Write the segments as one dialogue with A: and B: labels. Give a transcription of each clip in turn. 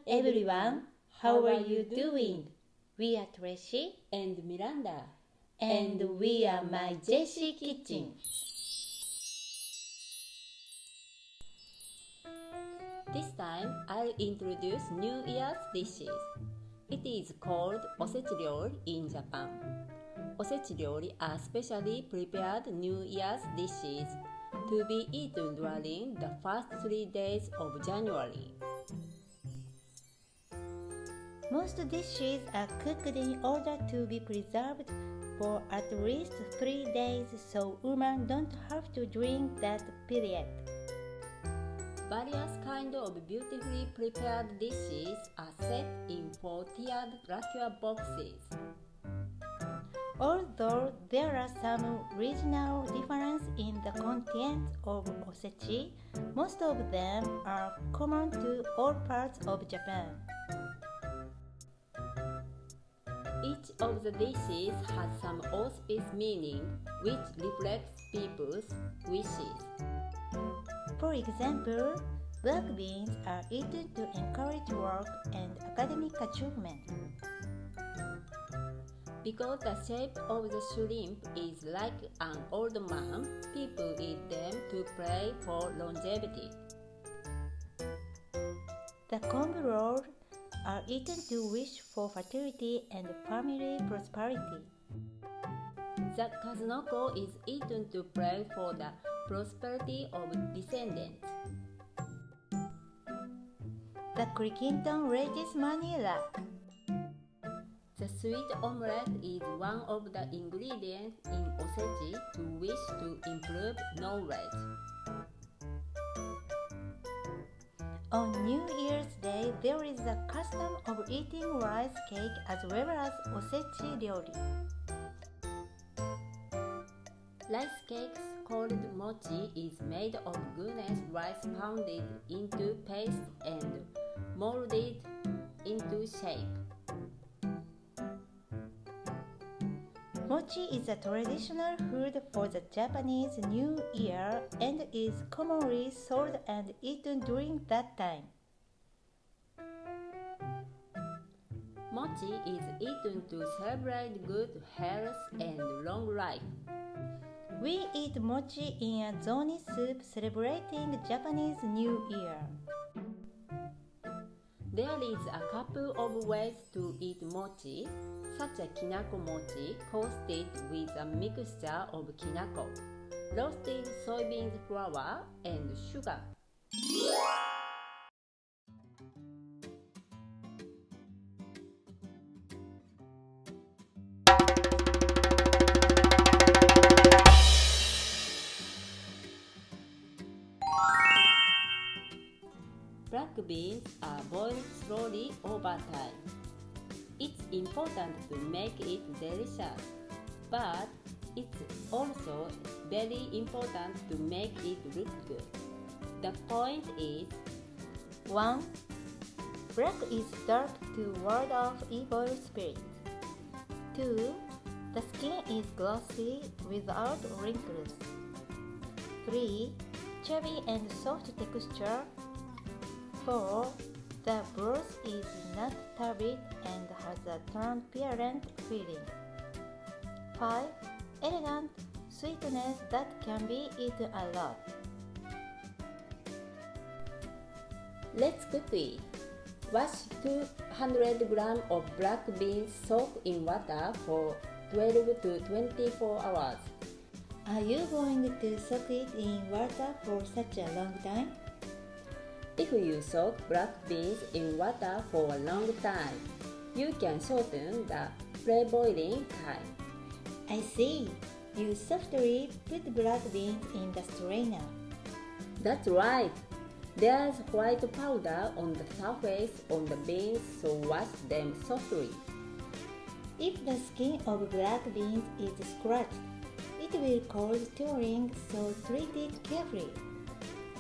A: everyone, how are you doing? We are Tracy
B: and Miranda,
A: and we are My Jessie Kitchen.
B: This time I'll introduce New Year's dishes. It is called osechi-ryori in Japan. Osechi-ryori are specially prepared New Year's dishes to be eaten during the first 3 days of January.
A: Most dishes are cooked in order to be preserved for at least 3 days so women don't have to drink that period.
B: Various kinds of beautifully prepared dishes are set in 4-tiered lacquer boxes.
A: Although there are some regional differences in the contents of osechi, most of them are common to all parts of Japan.
B: Each of the dishes has some auspicious meaning which reflects people's wishes.
A: For example, black beans are eaten to encourage work and academic achievement.
B: Because the shape of the shrimp is like an old man, people eat them to pray for longevity.
A: The kombu roll are eaten to wish for fertility and family prosperity.
B: The kazunoko is eaten to pray for the prosperity of descendants.
A: The crikinton raises money luck.
B: The sweet omelette is one of the ingredients in osechi to wish to improve knowledge.
A: On New Year's Day, there is a custom of eating rice cake as well as osechi ryori.
B: Rice cakes called mochi is made of glutinous rice pounded into paste and molded into shape.
A: Mochi is a traditional food for the Japanese New Year and is commonly sold and eaten during that time.
B: Mochi is eaten to celebrate good health and long life.
A: We eat mochi in a zoni soup celebrating Japanese New Year.
B: There is a couple of ways to eat mochi, such as kinako mochi toasted with a mixture of kinako, roasted soybean flour, and sugar. Black beans are boiled slowly over time. It's important to make it delicious, but it's also very important to make it look good. The point is
A: 1. Black is dark to ward off evil spirits. 2. The skin is glossy without wrinkles. 3. Chubby and soft texture. 4. The broth is not turbid and has a transparent feeling. 5. Elegant sweetness that can be eaten a lot.
B: Let's cook it. Wash 200 grams of black beans soaked in water for 12 to 24 hours.
A: Are you going to soak it in water for such a long time?
B: If you soak black beans in water for a long time, you can shorten the pre-boiling time.
A: I see. You softly put black beans in the strainer.
B: That's right. There's white powder on the surface of the beans, so wash them softly.
A: If the skin of black beans is scratched, it will cause tearing, so treat it carefully.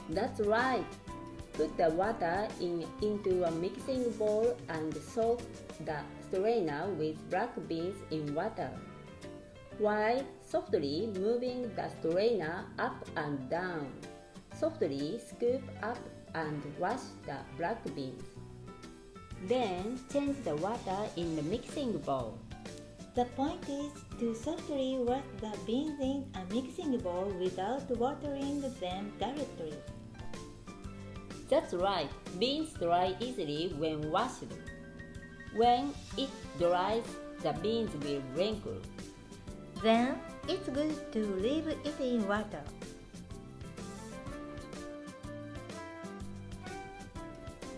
B: That's right. Put the water into a mixing bowl and soak the strainer with black beans in water, while softly moving the strainer up and down. Softly scoop up and wash the black beans. Then change the water in the mixing bowl.
A: The point is to softly wash the beans in a mixing bowl without watering them directly.
B: That's right, beans dry easily when washed. When it dries, the beans will wrinkle.
A: Then it's good to leave it in water.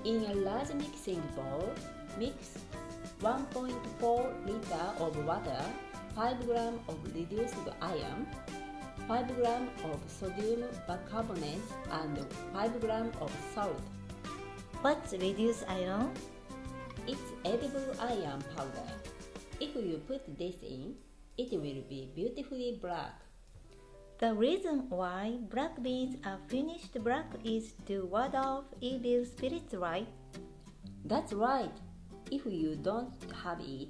B: In a large mixing bowl, mix 1.4 liter of water, 5 grams of reduced iron, 5 grams of sodium bicarbonate, and 5 grams of salt.
A: What's reduced iron?
B: It's edible iron powder. If you put this in, it will be beautifully black.
A: The reason why black beans are finished black is to ward off evil spirits, right?
B: That's right. If you don't have it,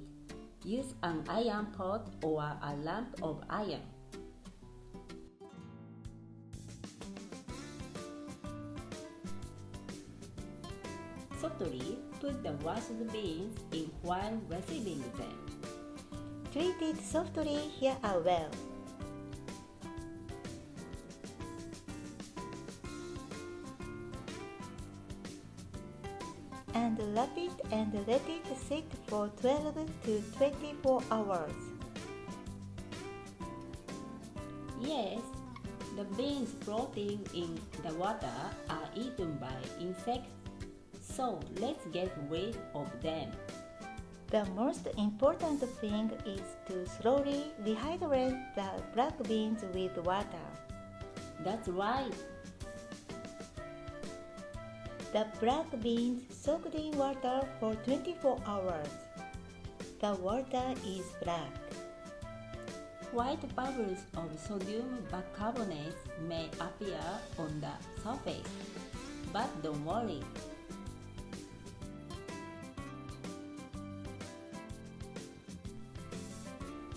B: use an iron pot or a lamp of iron. Softly put the washed beans in while receiving them.
A: Treat it softly here as well. And wrap it and let it sit for 12 to 24 hours.
B: Yes, the beans floating in the water are eaten by insects, so let's get rid of them.
A: The most important thing is to slowly rehydrate the black beans with water.
B: That's right.
A: The black beans soaked in water for 24 hours. The water is black.
B: White bubbles of sodium bicarbonate may appear on the surface, but don't worry.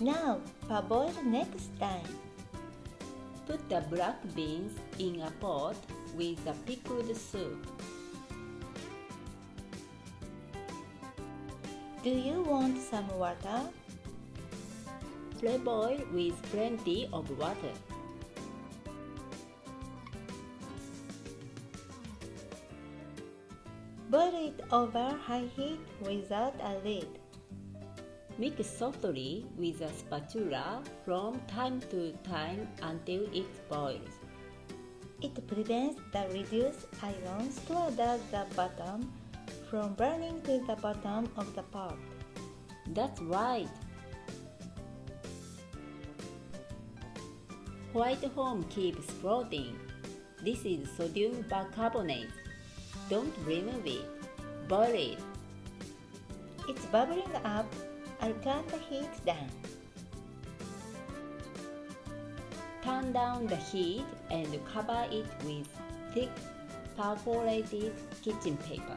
A: Now, parboil next time.
B: Put the black beans in a pot with the pickled soup.
A: Do you want some water?
B: Pre-boil with plenty of water.
A: Boil it over high heat without a lid.
B: Mix softly with a spatula from time to time until it boils.
A: It prevents the reduced iron stored at the bottom from burning to the bottom of the pot.
B: That's right. White foam keeps floating. This is sodium bicarbonate. Don't remove it. Boil it.
A: It's bubbling up. I'll turn the heat down.
B: Turn down the heat and cover it with thick perforated kitchen paper.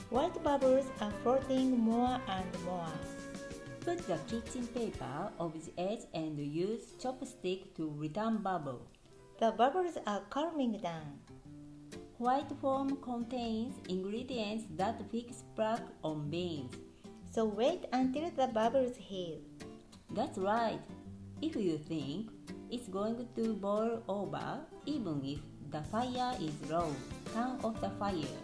A: White bubbles are floating more and more.
B: Put the kitchen paper over the edge and use chopstick to return bubble.
A: The bubbles are calming down.
B: White foam contains ingredients that fix black on beans.
A: So wait until the bubbles heal.
B: That's right. If you think it's going to boil over, even if the fire is low, turn off the fire.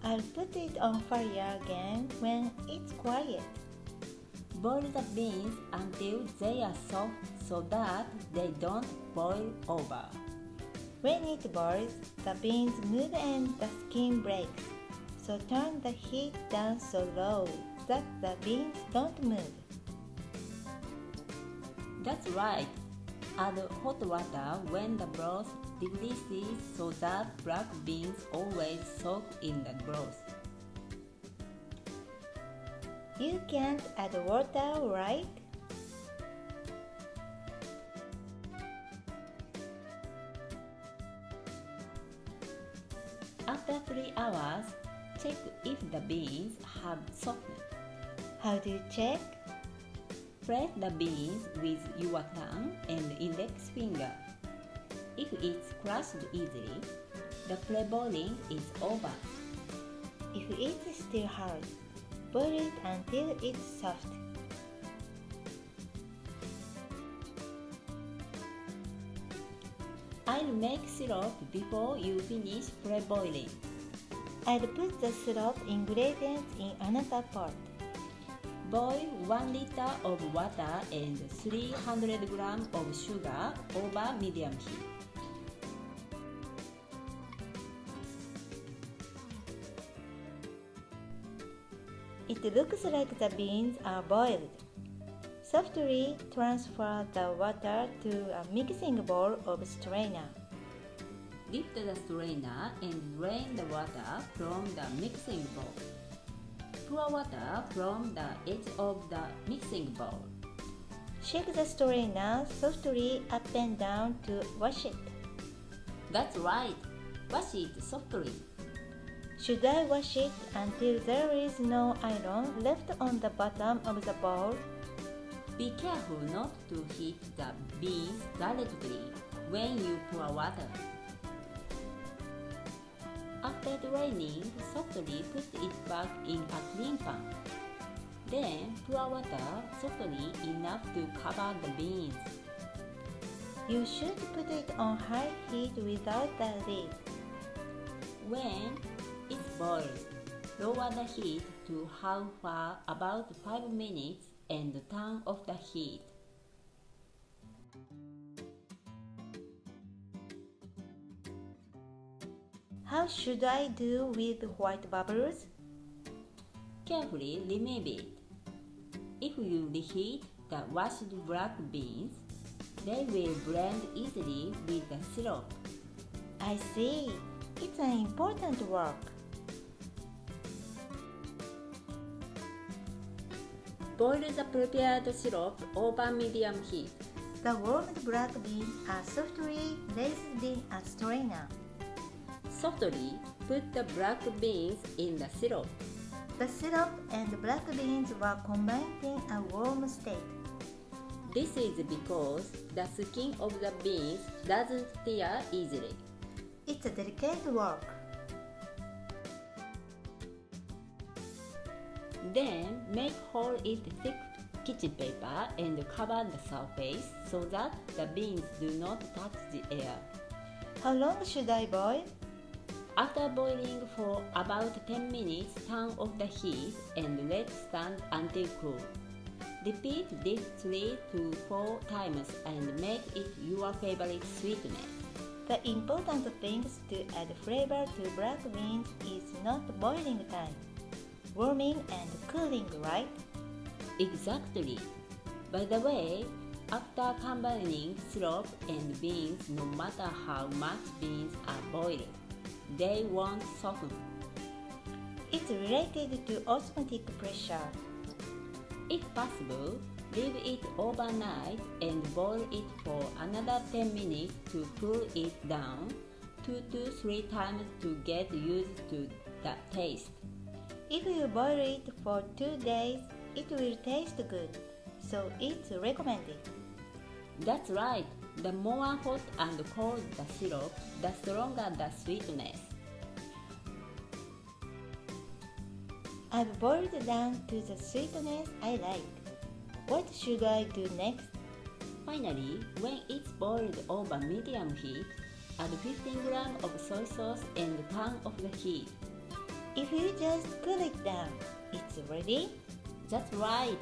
A: I'll put it on fire again when it's quiet.
B: Boil the beans until they are soft so that they don't boil over.
A: When it boils, the beans move and the skin breaks. So turn the heat down so low that the beans don't move.
B: That's right. Add hot water when the broth decreases so that black beans always soak in the broth.
A: You can't add water, right?
B: After 3 hours, check if the beans have softened.
A: How do you check?
B: Press the beans with your thumb and index finger. If it's crushed easily, the pre-boiling is over.
A: If it's still hard, boil it until it's soft.
B: I'll make syrup before you finish pre-boiling.
A: I'll put the syrup ingredients in another pot.
B: Boil 1 liter of water and 300 grams of sugar over medium heat.
A: It looks like the beans are boiled. Softly transfer the water to a mixing bowl of strainer.
B: Lift the strainer and drain the water from the mixing bowl. Pour water from the edge of the mixing bowl.
A: Shake the strainer softly up and down to wash it.
B: That's right. Wash it softly.
A: Should I wash it until there is no iron left on the bottom of the bowl?
B: Be careful not to hit the beans directly when you pour water. After draining, softly put it back in a clean pan. Then pour water softly enough to cover the beans.
A: You should put it on high heat without the lid.
B: When it's boiled, lower the heat to half for about 5 minutes and turn off the heat.
A: How should I do with white bubbles?
B: Carefully remove it. If you reheat the washed black beans, they will blend easily with the syrup.
A: I see. It's an important work.
B: Boil the prepared syrup over medium heat.
A: The warmed black beans are softly raised in a strainer.
B: Softly put the black beans in the syrup.
A: The syrup and black beans were combined in a warm state.
B: This is because the skin of the beans doesn't tear easily.
A: It's a delicate work.
B: Then make whole it thick kitchen paper and cover the surface so that the beans do not touch the air.
A: How long should I boil?
B: After boiling for about 10 minutes, turn off the heat and let stand until cool. Repeat this 3 to 4 times and make it your favorite sweetness.
A: The important things to add flavor to black beans is not boiling time, warming and cooling, right?
B: Exactly. By the way, after combining syrup and beans, no matter how much beans are boiled, they won't soften.
A: It's related to osmotic pressure.
B: If possible, leave it overnight and boil it for another 10 minutes to cool it down 2 to 3 times to get used to the taste.
A: If you boil it for 2 days, it will taste good, so it's recommended.
B: That's right. The more hot and cold the syrup, the stronger the sweetness.
A: I've boiled down to the sweetness I like. What should I do next?
B: Finally, when it's boiled over medium heat, add 15 grams of soy sauce and turn off the heat.
A: If you just cool it down, it's ready?
B: That's right.